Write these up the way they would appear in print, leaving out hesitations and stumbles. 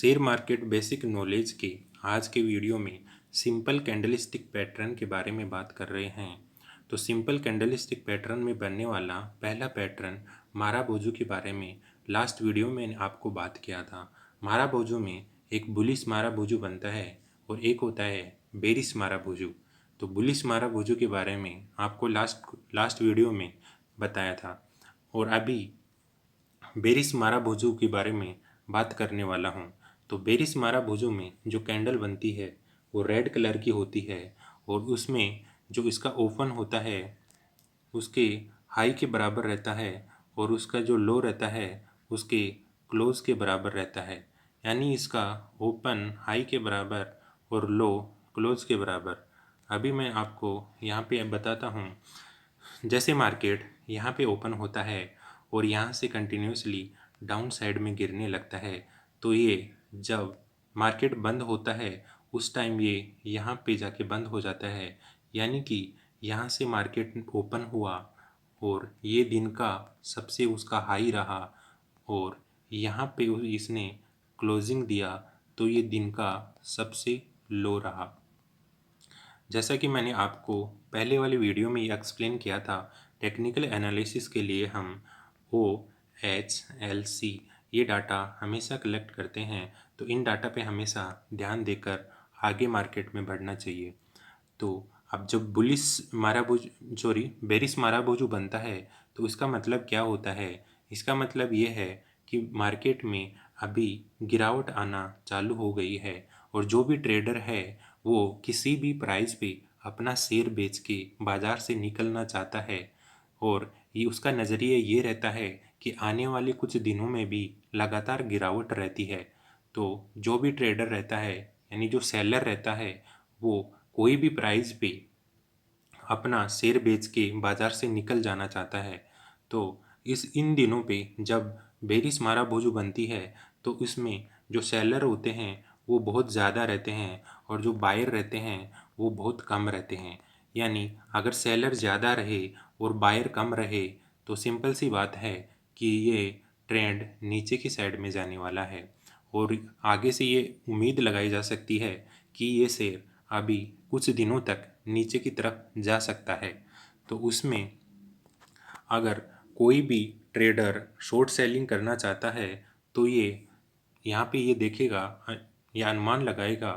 Share market basic knowledge के आज के वीडियो में सिंपल कैंडलस्टिक पैटर्न के बारे में बात कर रहे हैं। तो सिंपल कैंडलस्टिक पैटर्न में बनने वाला पहला पैटर्न माराबोजू के बारे में लास्ट वीडियो में आपको बात किया था। माराबोजू में एक बुलिश माराबोजू बनता है और एक होता है बेरिश माराबोजू। तो बुलिश माराबोजू के बारे में आपको लास्ट वीडियो में बताया था और अभी बेरिश माराबोजू के बारे में बात करने वाला हूँ। तो बेरिश माराबोजू में जो कैंडल बनती है वो रेड कलर की होती है और उसमें जो इसका ओपन होता है उसके हाई के बराबर रहता है और उसका जो लो रहता है उसके क्लोज के बराबर रहता है। यानी इसका ओपन हाई के बराबर और लो क्लोज के बराबर। अभी मैं आपको यहाँ पे बताता हूँ। जैसे मार्केट यहाँ पे ओपन होता है और यहाँ से कंटिन्यूसली डाउन साइड में गिरने लगता है, तो ये जब मार्केट बंद होता है उस टाइम ये यहाँ पे जाके बंद हो जाता है। यानी कि यहाँ से मार्केट ओपन हुआ और ये दिन का सबसे उसका हाई रहा और यहाँ पे इसने क्लोजिंग दिया तो ये दिन का सबसे लो रहा। जैसा कि मैंने आपको पहले वाले वीडियो में ये एक्सप्लेन किया था, टेक्निकल एनालिसिस के लिए हम OHLC ये डाटा हमेशा कलेक्ट करते हैं। तो इन डाटा पे हमेशा ध्यान देकर आगे मार्केट में बढ़ना चाहिए। तो अब जब बेरिश माराबोजू बनता है तो इसका मतलब क्या होता है? इसका मतलब ये है कि मार्केट में अभी गिरावट आना चालू हो गई है और जो भी ट्रेडर है वो किसी भी प्राइस पे अपना शेयर बेच के बाज़ार से निकलना चाहता है और ये उसका नज़रिया ये रहता है कि आने वाले कुछ दिनों में भी लगातार गिरावट रहती है। तो जो भी ट्रेडर रहता है यानी जो सेलर रहता है वो कोई भी प्राइस पे अपना शेयर बेच के बाज़ार से निकल जाना चाहता है। तो इन दिनों पे जब बेरिश माराबोजू बनती है तो इसमें जो सेलर होते हैं वो बहुत ज़्यादा रहते हैं और जो बायर रहते हैं वो बहुत कम रहते हैं। यानी अगर सेलर ज़्यादा रहे और बायर कम रहे तो सिंपल सी बात है कि ये ट्रेंड नीचे की साइड में जाने वाला है और आगे से ये उम्मीद लगाई जा सकती है कि ये शेयर अभी कुछ दिनों तक नीचे की तरफ जा सकता है। तो उसमें अगर कोई भी ट्रेडर शॉर्ट सेलिंग करना चाहता है तो ये यहाँ पे ये देखेगा या अनुमान लगाएगा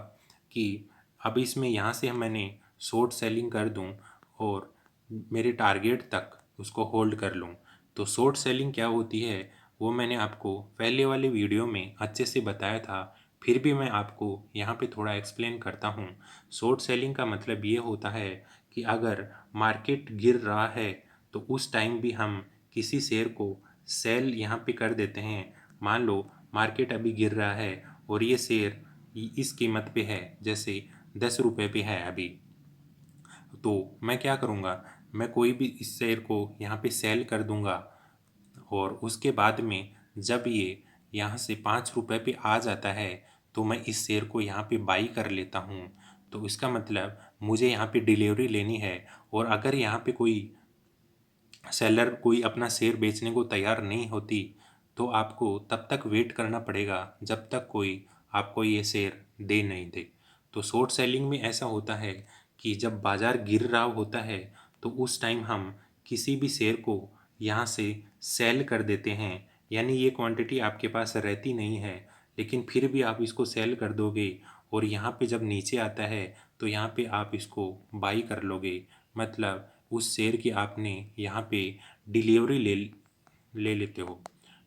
कि अब इसमें यहाँ से मैंने शॉर्ट सेलिंग कर दूँ और मेरे टारगेट तक उसको होल्ड कर लूँ। तो शॉर्ट सेलिंग क्या होती है वो मैंने आपको पहले वाले वीडियो में अच्छे से बताया था, फिर भी मैं आपको यहाँ पे थोड़ा एक्सप्लेन करता हूँ। शॉर्ट सेलिंग का मतलब ये होता है कि अगर मार्केट गिर रहा है तो उस टाइम भी हम किसी शेयर को सेल यहाँ पे कर देते हैं। मान लो मार्केट अभी गिर रहा है और ये शेयर इस कीमत पे है, जैसे 10 रुपये पे है अभी, तो मैं क्या करूँगा, मैं कोई भी इस शेयर को यहाँ पे सेल कर दूँगा और उसके बाद में जब ये यहाँ से 5 रुपये पे आ जाता है तो मैं इस शेयर को यहाँ पे बाई कर लेता हूँ। तो इसका मतलब मुझे यहाँ पे डिलीवरी लेनी है और अगर यहाँ पे कोई सेलर कोई अपना शेयर बेचने को तैयार नहीं होती तो आपको तब तक वेट करना पड़ेगा जब तक कोई आपको ये शेयर दे नहीं दे। तो शॉर्ट सेलिंग में ऐसा होता है कि जब बाज़ार गिर रहा होता है तो उस टाइम हम किसी भी शेयर को यहाँ से सेल कर देते हैं। यानी ये क्वांटिटी आपके पास रहती नहीं है लेकिन फिर भी आप इसको सेल कर दोगे और यहाँ पे जब नीचे आता है तो यहाँ पे आप इसको बाई कर लोगे। मतलब उस शेयर की आपने यहाँ पे डिलीवरी ले लेते हो।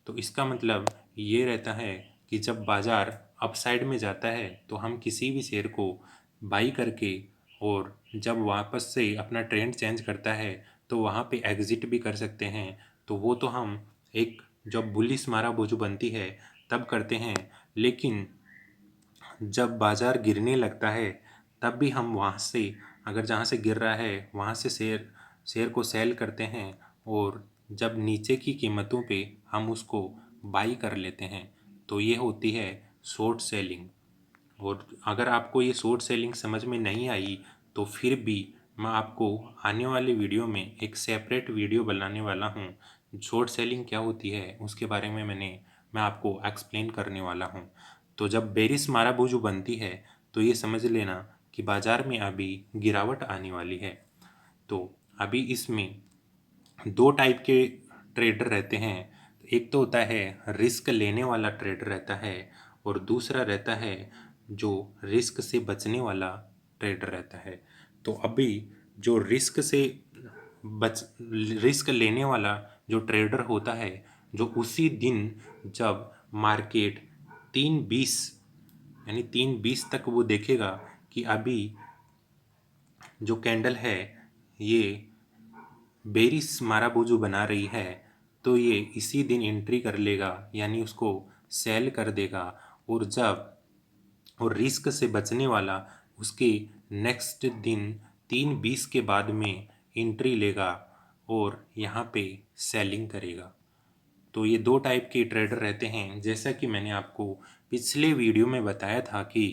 तो इसका मतलब ये रहता है कि जब बाज़ार अपसाइड में जाता है तो हम किसी भी शेयर को बाई करके और जब वापस से अपना ट्रेंड चेंज करता है तो वहाँ पे एग्ज़िट भी कर सकते हैं। तो वो तो हम एक जब बुलिश माराबोजू बनती है तब करते हैं, लेकिन जब बाज़ार गिरने लगता है तब भी हम वहाँ से अगर जहाँ से गिर रहा है वहाँ से शेयर को सेल करते हैं और जब नीचे की कीमतों पे हम उसको बाई कर लेते हैं। तो ये होती है शॉर्ट सेलिंग। और अगर आपको ये शॉर्ट सेलिंग समझ में नहीं आई तो फिर भी मैं आपको आने वाले वीडियो में एक सेपरेट वीडियो बनाने वाला हूँ। शॉर्ट सेलिंग क्या होती है उसके बारे में मैं आपको एक्सप्लेन करने वाला हूँ। तो जब बेरिस माराबूजू बनती है तो ये समझ लेना कि बाज़ार में अभी गिरावट आने वाली है। तो अभी इसमें दो टाइप के ट्रेडर रहते हैं। एक तो होता है रिस्क लेने वाला ट्रेडर रहता है, और दूसरा रहता है जो रिस्क से बचने वाला ट्रेडर रहता है। तो अभी जो रिस्क लेने वाला जो ट्रेडर होता है, जो उसी दिन जब मार्केट 3:20 यानी 3:20 तक वो देखेगा कि अभी जो कैंडल है ये बेरिस माराबूजू बना रही है, तो ये इसी दिन एंट्री कर लेगा, यानी उसको सेल कर देगा। और रिस्क से बचने वाला उसके नेक्स्ट दिन 3:20 के बाद में एंट्री लेगा और यहाँ पे सेलिंग करेगा। तो ये दो टाइप के ट्रेडर रहते हैं। जैसा कि मैंने आपको पिछले वीडियो में बताया था कि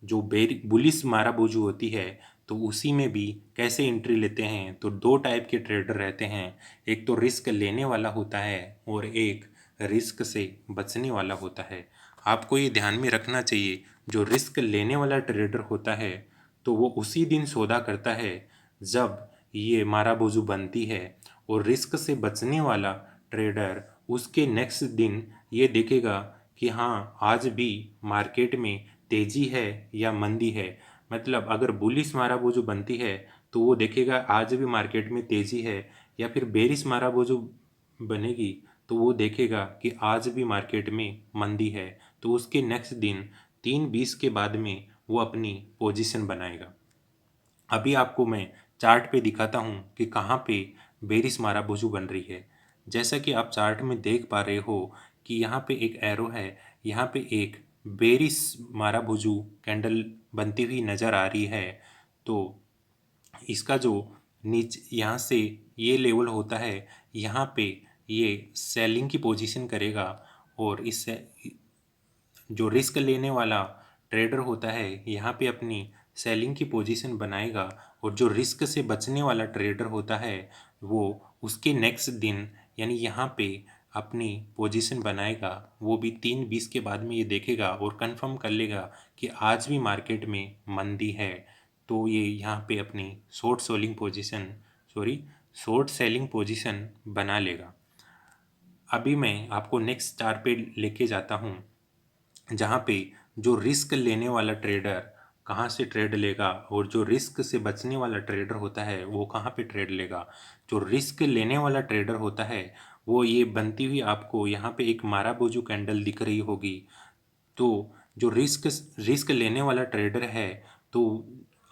जो बुलिश माराबूजू होती है तो उसी में भी कैसे एंट्री लेते हैं। तो दो टाइप के ट्रेडर रहते हैं, एक तो रिस्क लेने वाला होता है और एक रिस्क से बचने वाला होता है। आपको ये ध्यान में रखना चाहिए, जो रिस्क लेने वाला ट्रेडर होता है तो वो उसी दिन सौदा करता है जब ये माराबूजू बनती है, और रिस्क से बचने वाला ट्रेडर उसके नेक्स्ट दिन ये देखेगा कि हाँ आज भी मार्केट में तेजी है या मंदी है। मतलब अगर बुलिश माराबूजू बनती है तो वो देखेगा आज भी मार्केट में तेजी है, या फिर बेरिश माराबूजू बनेगी तो वो देखेगा कि आज भी मार्केट में मंदी है। तो उसके नेक्स्ट दिन 3:20 के बाद में वो अपनी पोजीशन बनाएगा। अभी आपको मैं चार्ट पे दिखाता हूँ कि कहाँ पे बेरिश माराबूजू बन रही है। जैसा कि आप चार्ट में देख पा रहे हो कि यहाँ पे एक एरो है, यहाँ पे एक बेरिश माराबूजू कैंडल बनती हुई नज़र आ रही है। तो इसका जो यहाँ से ये लेवल होता है, यहाँ पे ये सेलिंग की पोजीशन करेगा, और इससे जो रिस्क लेने वाला ट्रेडर होता है यहाँ पे अपनी सेलिंग की पोजीशन बनाएगा, और जो रिस्क से बचने वाला ट्रेडर होता है वो उसके नेक्स्ट दिन यानी यहाँ पे अपनी पोजीशन बनाएगा। वो भी 3:20 के बाद में ये देखेगा और कंफर्म कर लेगा कि आज भी मार्केट में मंदी है। तो ये यहाँ पे अपनी शॉर्ट सेलिंग पोजीशन बना लेगा। अभी मैं आपको नेक्स्ट चार्ट पे लेके जाता हूँ, जहाँ पे जो रिस्क लेने वाला ट्रेडर कहाँ से ट्रेड लेगा और जो रिस्क से बचने वाला ट्रेडर होता है वो कहाँ पे ट्रेड लेगा। जो रिस्क लेने वाला ट्रेडर होता है वो ये बनती हुई आपको यहाँ पे एक माराबूजू कैंडल दिख रही होगी। तो जो रिस्क लेने वाला ट्रेडर है तो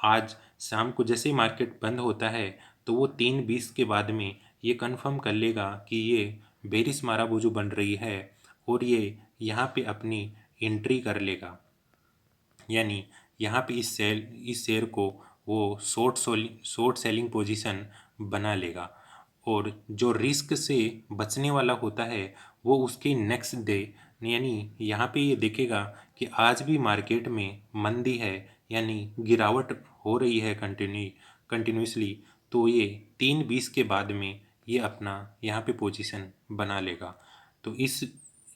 आज शाम को जैसे ही मार्केट बंद होता है तो वो 3:20 के बाद में ये कंफर्म कर लेगा कि ये बेरिश माराबूजू बन रही है, और ये यहाँ पे अपनी एंट्री कर लेगा। यानी यहाँ पे इस शेयर को वो शॉर्ट सेलिंग पोजीशन बना लेगा। और जो रिस्क से बचने वाला होता है वो उसके नेक्स्ट डे यानी यहाँ पे ये देखेगा कि आज भी मार्केट में मंदी है, यानी गिरावट हो रही है कंटिन्यूसली। तो ये 3:20 के बाद में ये अपना यहाँ पे पोजीशन बना लेगा। तो इस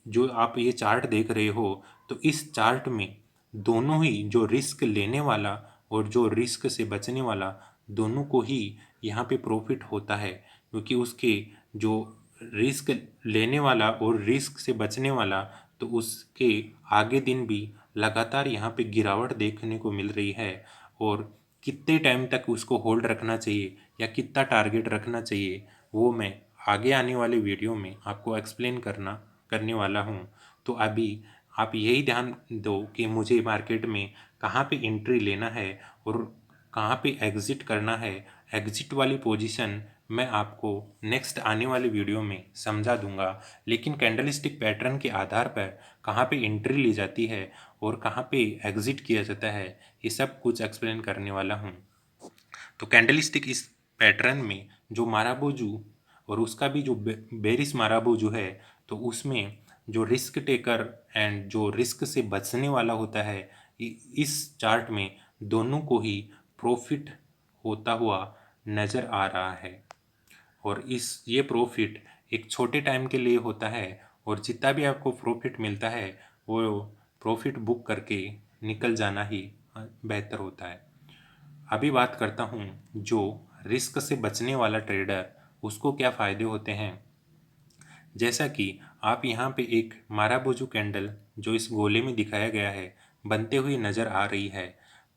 जो आप ये चार्ट देख रहे हो, तो इस चार्ट में दोनों ही जो रिस्क लेने वाला और जो रिस्क से बचने वाला दोनों को ही यहाँ पे प्रॉफिट होता है, क्योंकि उसके जो रिस्क लेने वाला और रिस्क से बचने वाला तो उसके आगे दिन भी लगातार यहाँ पे गिरावट देखने को मिल रही है। और कितने टाइम तक उसको होल्ड रखना चाहिए या कितना टारगेट रखना चाहिए वो मैं आगे आने वाले वीडियो में आपको एक्सप्लेन करने वाला हूँ। तो अभी आप यही ध्यान दो कि मुझे मार्केट में कहाँ पे एंट्री लेना है और कहाँ पे एग्ज़िट करना है। एग्ज़िट वाली पोजीशन मैं आपको नेक्स्ट आने वाले वीडियो में समझा दूंगा, लेकिन कैंडलस्टिक पैटर्न के आधार पर कहाँ पे एंट्री ली जाती है और कहाँ पे एग्ज़िट किया जाता है ये सब कुछ एक्सप्लेन करने वाला हूँ। तो कैंडलस्टिक इस पैटर्न में जो माराबूजू और उसका भी जो बेरिश माराबूजू है, तो उसमें जो रिस्क टेकर एंड जो रिस्क से बचने वाला होता है, इस चार्ट में दोनों को ही प्रॉफिट होता हुआ नज़र आ रहा है। और ये प्रॉफिट एक छोटे टाइम के लिए होता है, और जितना भी आपको प्रॉफिट मिलता है वो प्रॉफिट बुक करके निकल जाना ही बेहतर होता है। अभी बात करता हूँ जो रिस्क से बचने वाला ट्रेडर, उसको क्या फ़ायदे होते हैं। जैसा कि आप यहाँ पे एक माराबोजू कैंडल जो इस गोले में दिखाया गया है बनते हुए नज़र आ रही है।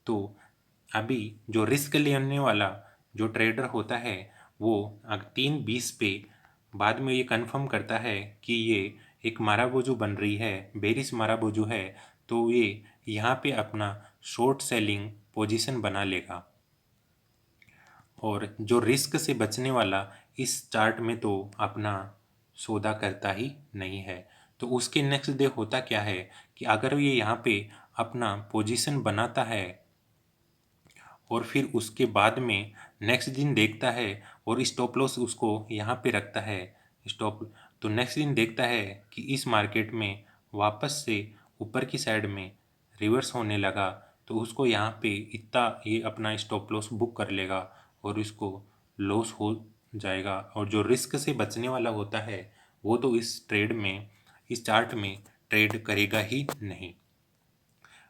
तो अभी जो रिस्क लेने वाला जो ट्रेडर होता है वो 3:20 पे बाद में ये कंफर्म करता है कि ये एक माराबोजू बन रही है, बेरिश माराबोजू है, तो ये यहाँ पे अपना शॉर्ट सेलिंग पोजीशन बना लेगा। और जो रिस्क से बचने वाला इस चार्ट में तो अपना सौदा करता ही नहीं है। तो उसके नेक्स्ट डे होता क्या है कि अगर ये यहाँ पे अपना पोजीशन बनाता है और फिर उसके बाद में नेक्स्ट दिन देखता है और स्टॉप लॉस उसको यहाँ पे रखता है स्टॉप, तो नेक्स्ट दिन देखता है कि इस मार्केट में वापस से ऊपर की साइड में रिवर्स होने लगा, तो उसको यहाँ पे इतना ये अपना स्टॉप लॉस बुक कर लेगा और इसको लॉस हो जाएगा। और जो रिस्क से बचने वाला होता है वो तो इस ट्रेड में, इस चार्ट में ट्रेड करेगा ही नहीं।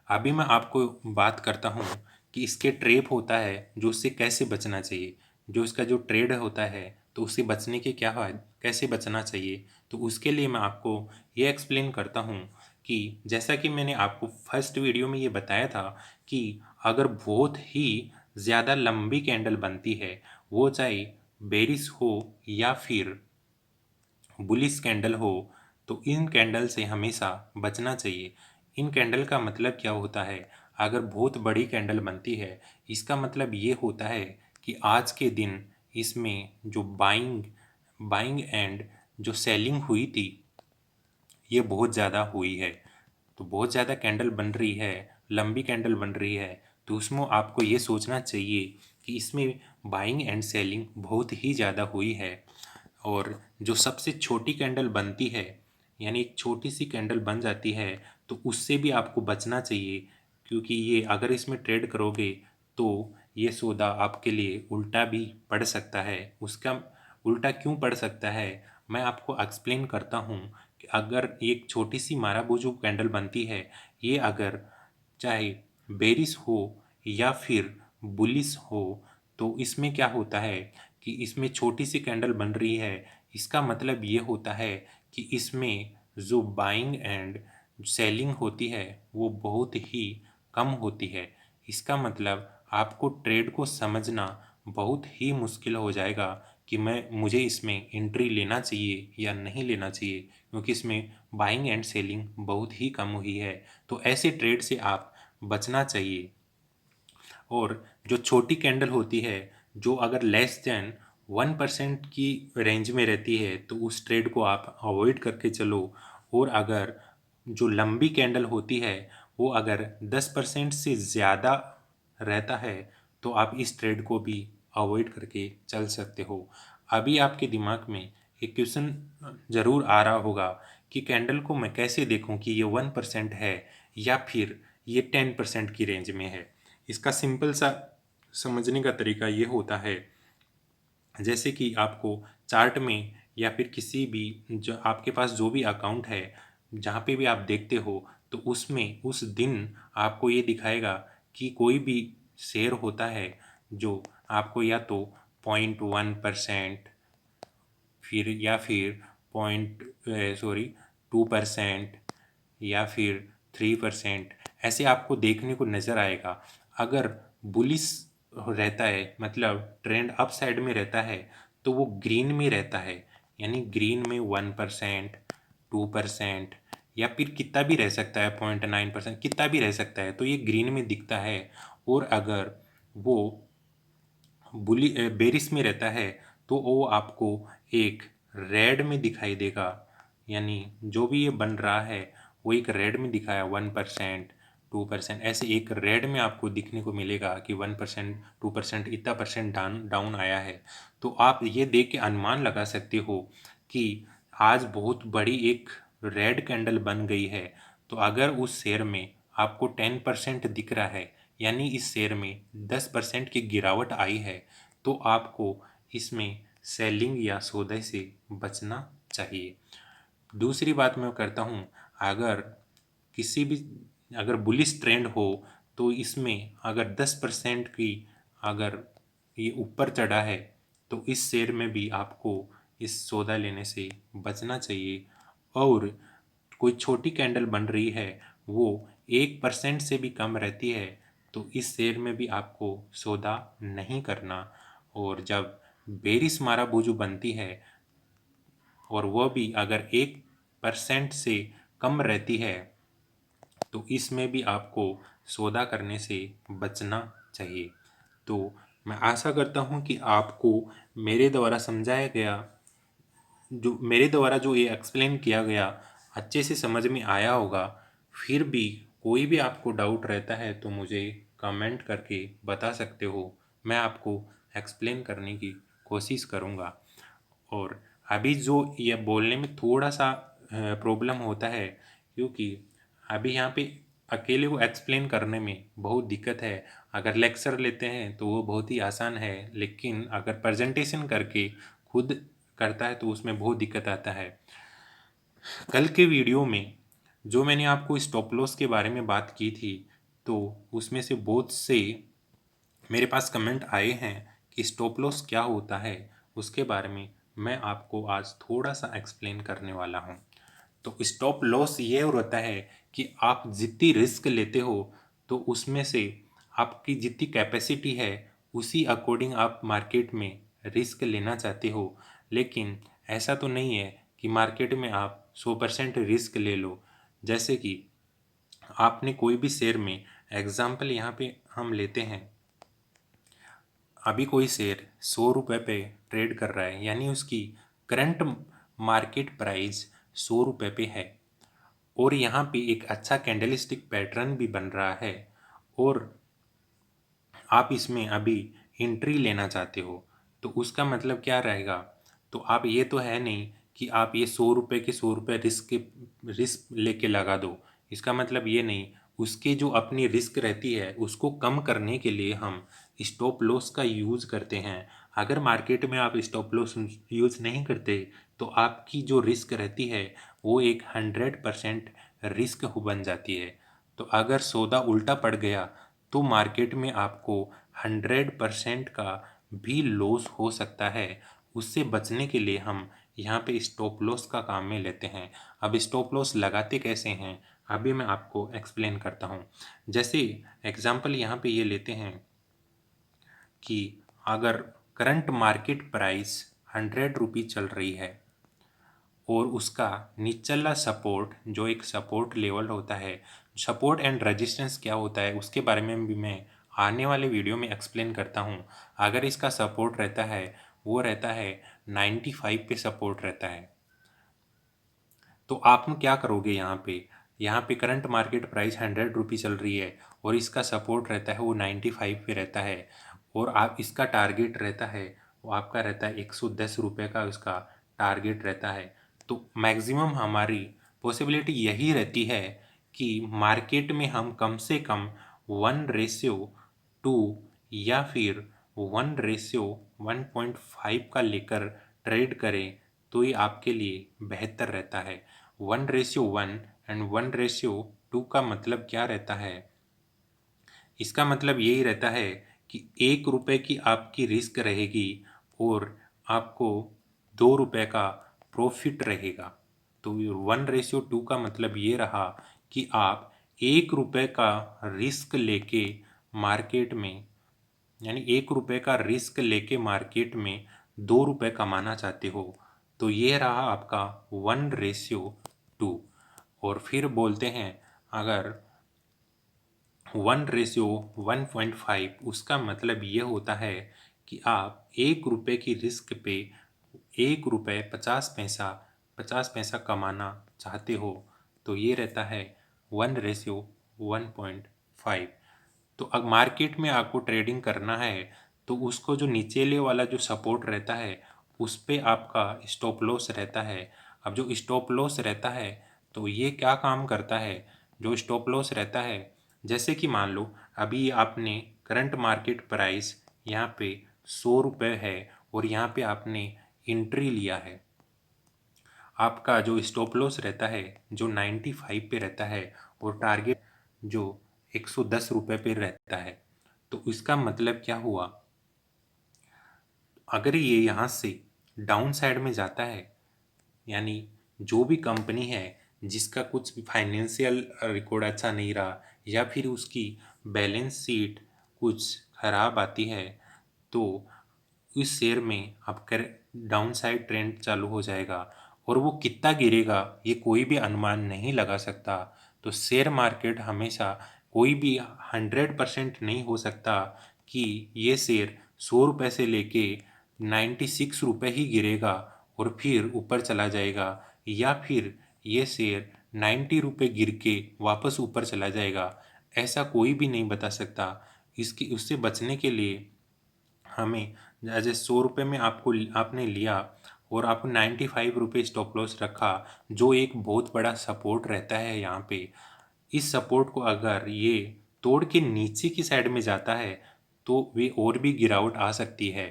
अभी मैं आपको बात करता हूँ कि इसके ट्रैप होता है जो उससे कैसे बचना चाहिए। जो इसका जो ट्रेड होता है तो उससे बचने के क्या है, कैसे बचना चाहिए। तो उसके लिए मैं आपको ये एक्सप्लेन करता हूँ कि जैसा कि मैंने आपको फर्स्ट वीडियो में ये बताया था कि अगर बहुत ही ज़्यादा लंबी कैंडल बनती है, वो चाहे बेरिश हो या फिर बुलिश कैंडल हो, तो इन कैंडल से हमेशा बचना चाहिए। इन कैंडल का मतलब क्या होता है, अगर बहुत बड़ी कैंडल बनती है इसका मतलब ये होता है कि आज के दिन इसमें जो बाइंग बाइंग एंड जो सेलिंग हुई थी ये बहुत ज़्यादा हुई है। तो बहुत ज़्यादा कैंडल बन रही है, लंबी कैंडल बन रही है, तो उसमें आपको ये सोचना चाहिए कि इसमें बाइंग एंड सेलिंग बहुत ही ज़्यादा हुई है। और जो सबसे छोटी कैंडल बनती है, यानी एक छोटी सी कैंडल बन जाती है, तो उससे भी आपको बचना चाहिए, क्योंकि ये अगर इसमें ट्रेड करोगे तो ये सौदा आपके लिए उल्टा भी पड़ सकता है। उसका उल्टा क्यों पड़ सकता है मैं आपको एक्सप्लेन करता हूँ कि अगर एक छोटी सी माराबोजू कैंडल बनती है, ये अगर चाहे बेरिश हो या फिर बुलिश हो, तो इसमें क्या होता है कि इसमें छोटी सी कैंडल बन रही है, इसका मतलब ये होता है कि इसमें जो बाइंग एंड सेलिंग होती है वो बहुत ही कम होती है। इसका मतलब आपको ट्रेड को समझना बहुत ही मुश्किल हो जाएगा कि मुझे इसमें एंट्री लेना चाहिए या नहीं लेना चाहिए, क्योंकि इसमें बाइंग एंड सेलिंग बहुत ही कम हुई है। तो ऐसे ट्रेड से आप बचना चाहिए। और जो छोटी कैंडल होती है, जो अगर लेस देन 1% की रेंज में रहती है, तो उस ट्रेड को आप अवॉइड करके चलो। और अगर जो लंबी कैंडल होती है वो अगर 10% से ज़्यादा रहता है, तो आप इस ट्रेड को भी अवॉइड करके चल सकते हो। अभी आपके दिमाग में एक क्वेश्चन ज़रूर आ रहा होगा कि कैंडल को मैं कैसे देखूं कि ये 1% है या फिर ये 10% की रेंज में है। इसका सिंपल सा समझने का तरीका ये होता है, जैसे कि आपको चार्ट में या फिर किसी भी जो आपके पास जो भी अकाउंट है जहाँ पे भी आप देखते हो, तो उसमें उस दिन आपको ये दिखाएगा कि कोई भी शेयर होता है जो आपको या तो 0.1% फिर पॉइंट 2% या फिर 3% ऐसे आपको देखने को नज़र आएगा। अगर बुलिश रहता है, मतलब ट्रेंड अप साइड में रहता है, तो वो ग्रीन में रहता है, यानी ग्रीन में 1%, 2% या फिर कितना भी रह सकता है, 0.9%, कितना भी रह सकता है, तो ये ग्रीन में दिखता है। और अगर वो बेरिस में रहता है तो वो आपको एक रेड में दिखाई देगा, यानी जो भी ये बन रहा है वो एक रेड में दिखाया 1%, 2%, ऐसे एक रेड में आपको दिखने को मिलेगा कि 1%, 2% इतना परसेंट डाउन डाउन आया है। तो आप ये देख के अनुमान लगा सकते हो कि आज बहुत बड़ी एक रेड कैंडल बन गई है। तो अगर उस शेयर में आपको 10% दिख रहा है, यानी इस शेयर में 10% की गिरावट आई है, तो आपको इसमें सेलिंग या सौदे से बचना चाहिए। दूसरी बात मैं करता हूँ, अगर किसी भी अगर बुलिश ट्रेंड हो तो इसमें अगर 10% की अगर ये ऊपर चढ़ा है तो इस शेयर में भी आपको इस सौदा लेने से बचना चाहिए। और कोई छोटी कैंडल बन रही है वो 1% से भी कम रहती है तो इस शेयर में भी आपको सौदा नहीं करना। और जब बेरिश माराबूजू बनती है और वह भी अगर 1% से कम रहती है तो इसमें भी आपको सौदा करने से बचना चाहिए। तो मैं आशा करता हूँ कि आपको मेरे द्वारा समझाया गया मेरे द्वारा जो ये एक्सप्लेन किया गया अच्छे से समझ में आया होगा। फिर भी कोई भी आपको डाउट रहता है तो मुझे कमेंट करके बता सकते हो, मैं आपको एक्सप्लेन करने की कोशिश करूँगा। और अभी जो ये बोलने में थोड़ा सा प्रॉब्लम होता है क्योंकि अभी यहाँ पे अकेले को एक्सप्लेन करने में बहुत दिक्कत है। अगर लेक्चर लेते हैं तो वो बहुत ही आसान है, लेकिन अगर प्रेजेंटेशन करके खुद करता है तो उसमें बहुत दिक्कत आता है। कल के वीडियो में जो मैंने आपको स्टॉप लॉस के बारे में बात की थी तो उसमें से बहुत से मेरे पास कमेंट आए हैं कि स्टॉप लॉस क्या होता है, उसके बारे में मैं आपको आज थोड़ा सा एक्सप्लेन करने वाला हूँ। तो स्टॉप लॉस ये होता है कि आप जितनी रिस्क लेते हो तो उसमें से आपकी जितनी कैपेसिटी है उसी अकॉर्डिंग आप मार्केट में रिस्क लेना चाहते हो। लेकिन ऐसा तो नहीं है कि मार्केट में आप 100% रिस्क ले लो। जैसे कि आपने कोई भी शेयर में एग्जाम्पल यहाँ पे हम लेते हैं, अभी कोई शेयर 100 रुपये पे ट्रेड कर रहा है यानी उसकी करंट मार्केट प्राइस 100 रुपये पे है और यहाँ पे एक अच्छा कैंडलस्टिक पैटर्न भी बन रहा है और आप इसमें अभी एंट्री लेना चाहते हो तो उसका मतलब क्या रहेगा। तो आप ये तो है नहीं कि आप ये 100 रुपये के 100 रुपये रिस्क लेके लगा दो। इसका मतलब ये नहीं, उसकी जो अपनी रिस्क रहती है उसको कम करने के लिए हम स्टॉप लॉस का यूज़ करते हैं। अगर मार्केट में आप स्टॉप लॉस यूज़ नहीं करते तो आपकी जो रिस्क रहती है वो एक 100% रिस्क बन जाती है। तो अगर सौदा उल्टा पड़ गया तो मार्केट में आपको 100% का भी लॉस हो सकता है। उससे बचने के लिए हम यहाँ पे स्टॉप लॉस का काम में लेते हैं। अब स्टॉप लॉस लगाते कैसे हैं अभी मैं आपको एक्सप्लेन करता हूँ। जैसे एग्जांपल यहाँ पे ये लेते हैं कि अगर करंट मार्केट प्राइस 100 रुपये चल रही है और उसका निचला सपोर्ट जो एक सपोर्ट लेवल होता है, सपोर्ट एंड रेजिस्टेंस क्या होता है उसके बारे में भी मैं आने वाले वीडियो में एक्सप्लेन करता हूँ। अगर इसका सपोर्ट रहता है वो रहता है 95 पे सपोर्ट रहता है तो आप क्या करोगे, यहाँ पे करंट मार्केट प्राइस 100 रुपये चल रही है और इसका सपोर्ट रहता है वो 95 पे रहता है और आप इसका टारगेट रहता है वो आपका रहता है 110 रुपये का उसका टारगेट रहता है। तो मैक्सिमम हमारी पॉसिबिलिटी यही रहती है कि मार्केट में हम कम से कम 1:2 या फिर 1:1.5 का लेकर ट्रेड करें तो ये आपके लिए बेहतर रहता है। 1:1 एंड 1:2 का मतलब क्या रहता है, इसका मतलब यही रहता है कि 1 रुपये की आपकी रिस्क रहेगी और आपको 2 रुपये का प्रॉफिट रहेगा। तो 1:2 का मतलब ये रहा कि आप 1 रुपये का रिस्क लेके मार्केट में यानी 1 रुपये का रिस्क लेके मार्केट में 2 रुपये कमाना चाहते हो तो ये रहा आपका 1:2। और फिर बोलते हैं अगर 1:1.5 उसका मतलब ये होता है कि आप 1 रुपये की रिस्क पे 1 रुपये 50 पैसा कमाना चाहते हो तो ये रहता है 1:1.5। तो अब मार्केट में आपको ट्रेडिंग करना है तो उसको जो नीचेले वाला जो सपोर्ट रहता है उस पे आपका स्टॉप लॉस रहता है। अब जो स्टॉप लॉस रहता है तो ये क्या काम करता है, जो स्टॉप लॉस रहता है जैसे कि मान लो अभी आपने करंट मार्केट प्राइस यहाँ पे 100 रुपये है और यहाँ पे आपने एंट्री लिया है। आपका जो स्टॉप लॉस रहता है जो 95 पे रहता है और टारगेट जो 110 रुपये पे रहता है। तो इसका मतलब क्या हुआ, अगर ये यहाँ से डाउन साइड में जाता है, यानी जो भी कंपनी है जिसका कुछ फाइनेंशियल रिकॉर्ड अच्छा नहीं रहा या फिर उसकी बैलेंस शीट कुछ खराब आती है, तो इस शेयर में अब कर डाउन साइड ट्रेंड चालू हो जाएगा और वो कितना गिरेगा ये कोई भी अनुमान नहीं लगा सकता। तो शेयर मार्केट हमेशा कोई भी 100% नहीं हो सकता कि ये शेयर 100 रुपये से लेके 96 रुपये ही गिरेगा और फिर ऊपर चला जाएगा, या फिर ये शेयर 90 रुपये गिर के वापस ऊपर चला जाएगा। ऐसा कोई भी नहीं बता सकता। इसकी उससे बचने के लिए हमें, जैसे 100 रुपये में आपने लिया और आपने 95 रुपये स्टॉप लॉस रखा, जो एक बहुत बड़ा सपोर्ट रहता है यहाँ पे। इस सपोर्ट को अगर ये तोड़ के नीचे की साइड में जाता है तो वे और भी गिरावट आ सकती है।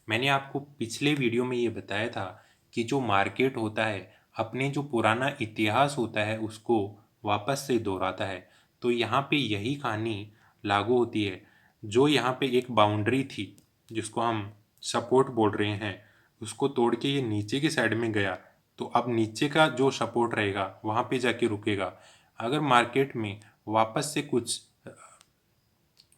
मैंने आपको पिछले वीडियो में ये बताया था कि जो मार्केट होता है अपने जो पुराना इतिहास होता है उसको वापस से दोहराता है। तो यहाँ पे यही कहानी लागू होती है। जो यहाँ पे एक बाउंड्री थी जिसको हम सपोर्ट बोल रहे हैं, उसको तोड़ के ये नीचे की साइड में गया, तो अब नीचे का जो सपोर्ट रहेगा वहाँ पे जाके रुकेगा। अगर मार्केट में वापस से कुछ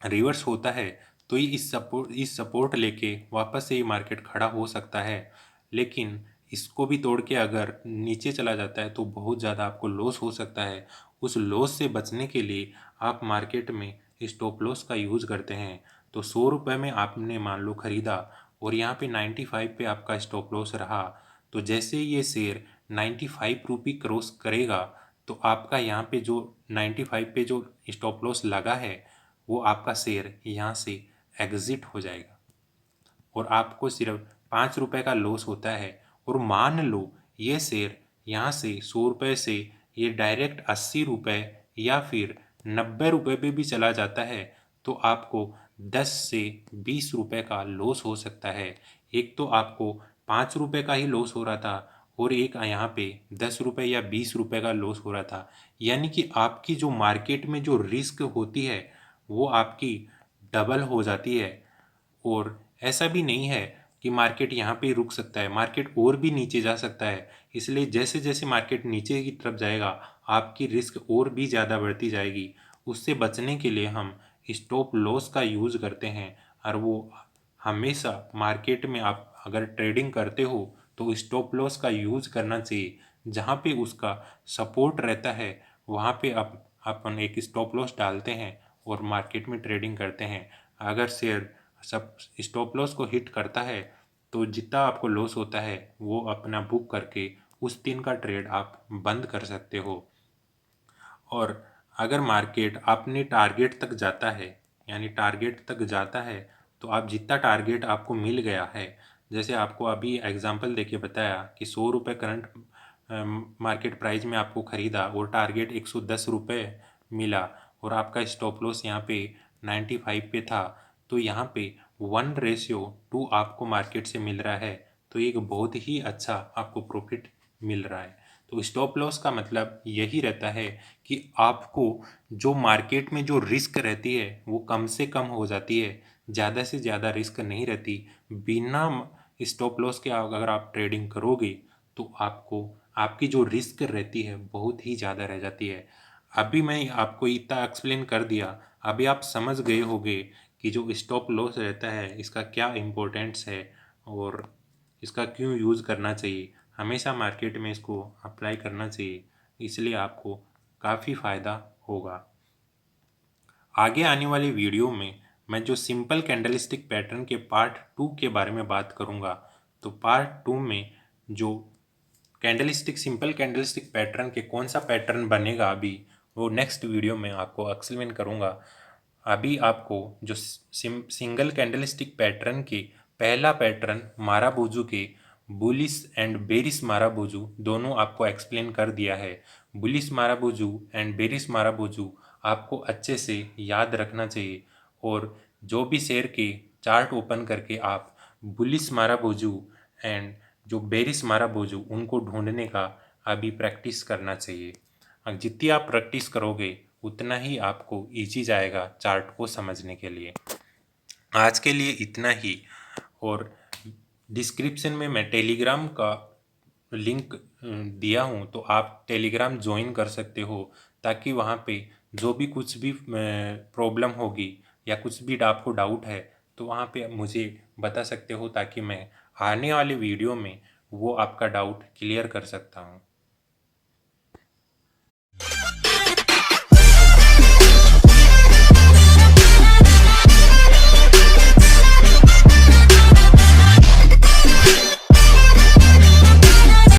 रिवर्स होता है तो ये इस सपोर्ट लेके वापस से ये मार्केट खड़ा हो सकता है, लेकिन इसको भी तोड़ के अगर नीचे चला जाता है तो बहुत ज़्यादा आपको लॉस हो सकता है। उस लॉस से बचने के लिए आप मार्केट में स्टॉप लॉस का यूज़ करते हैं। तो 100 रुपये में आपने मान लो ख़रीदा और यहाँ पे 95 पे आपका स्टॉप लॉस रहा, तो जैसे ये शेयर 95 रुपये क्रॉस करेगा तो आपका यहाँ पे जो 95 पे जो स्टॉप लॉस लगा है वो आपका शेयर यहाँ से एग्ज़िट हो जाएगा और आपको सिर्फ 5 रुपये का लॉस होता है। और मान लो ये शेयर यहाँ से 100 रुपये से ये डायरेक्ट 80 रुपये या फिर 90 रुपये पे भी चला जाता है तो आपको 10 से 20 रुपये का लॉस हो सकता है। एक तो आपको 5 रुपये का ही लॉस हो रहा था और एक यहाँ पे 10 रुपये या 20 रुपये का लॉस हो रहा था। यानी कि आपकी जो मार्केट में जो रिस्क होती है वो आपकी डबल हो जाती है। और ऐसा भी नहीं है कि मार्केट यहाँ पे रुक सकता है, मार्केट और भी नीचे जा सकता है। इसलिए जैसे जैसे मार्केट नीचे की तरफ जाएगा आपकी रिस्क और भी ज़्यादा बढ़ती जाएगी। उससे बचने के लिए हम स्टॉप लॉस का यूज़ करते हैं, और वो हमेशा मार्केट में आप अगर ट्रेडिंग करते हो तो स्टॉप लॉस का यूज़ करना चाहिए। जहाँ पे उसका सपोर्ट रहता है वहाँ पे आप अपन एक स्टॉप लॉस डालते हैं और मार्केट में ट्रेडिंग करते हैं। अगर शेयर सब स्टॉप लॉस को हिट करता है तो जितना आपको लॉस होता है वो अपना बुक करके उस दिन का ट्रेड आप बंद कर सकते हो। और अगर मार्केट अपने टारगेट तक जाता है, यानी टारगेट तक जाता है, तो आप जितना टारगेट आपको मिल गया है, जैसे आपको अभी एग्जांपल देके बताया कि 100 रुपये करंट मार्केट प्राइस में आपको ख़रीदा और टारगेट 110 रुपये मिला और आपका स्टॉप लॉस यहाँ पे 95 पे था, तो यहाँ पे 1:2 आपको मार्केट से मिल रहा है। तो एक बहुत ही अच्छा आपको प्रॉफिट मिल रहा है। तो स्टॉप लॉस का मतलब यही रहता है कि आपको जो मार्केट में जो रिस्क रहती है वो कम से कम हो जाती है, ज़्यादा से ज़्यादा रिस्क नहीं रहती। बिना स्टॉप लॉस के अगर आप ट्रेडिंग करोगे तो आपको आपकी जो रिस्क रहती है बहुत ही ज़्यादा रह जाती है। अभी मैं आपको इतना एक्सप्लेन कर दिया, अभी आप समझ गए होंगे कि जो स्टॉप लॉस रहता है इसका क्या इम्पोर्टेंस है और इसका क्यों यूज़ करना चाहिए। हमेशा मार्केट में इसको अप्लाई करना चाहिए, इसलिए आपको काफ़ी फ़ायदा होगा। आगे आने वाली वीडियो में मैं जो सिंपल कैंडलस्टिक पैटर्न के पार्ट 2 के बारे में बात करूंगा। तो पार्ट 2 में जो सिंपल कैंडलस्टिक पैटर्न के कौन सा पैटर्न बनेगा अभी वो नेक्स्ट वीडियो में आपको एक्सप्लेन करूंगा। अभी आपको जो सिंगल कैंडलस्टिक पैटर्न के पहला पैटर्न माराबोजू के बुलिश एंड बेरिश माराबोजू दोनों आपको एक्सप्लेन कर दिया है। बुलिश माराबोजू एंड बेरिश माराबोजू आपको अच्छे से याद रखना चाहिए, और जो भी शेयर के चार्ट ओपन करके आप बुलिश माराबोजू एंड जो बेरिश माराबोजू उनको ढूंढने का अभी प्रैक्टिस करना चाहिए। जितनी आप प्रैक्टिस करोगे उतना ही आपको ईजी जाएगा चार्ट को समझने के लिए। आज के लिए इतना ही। और डिस्क्रिप्शन में मैं टेलीग्राम का लिंक दिया हूँ, तो आप टेलीग्राम ज्वाइन कर सकते हो, ताकि वहाँ पे जो भी कुछ भी प्रॉब्लम होगी या कुछ भी आपको डाउट है तो वहाँ पे मुझे बता सकते हो, ताकि मैं आने वाले वीडियो में वो आपका डाउट क्लियर कर सकता हूँ।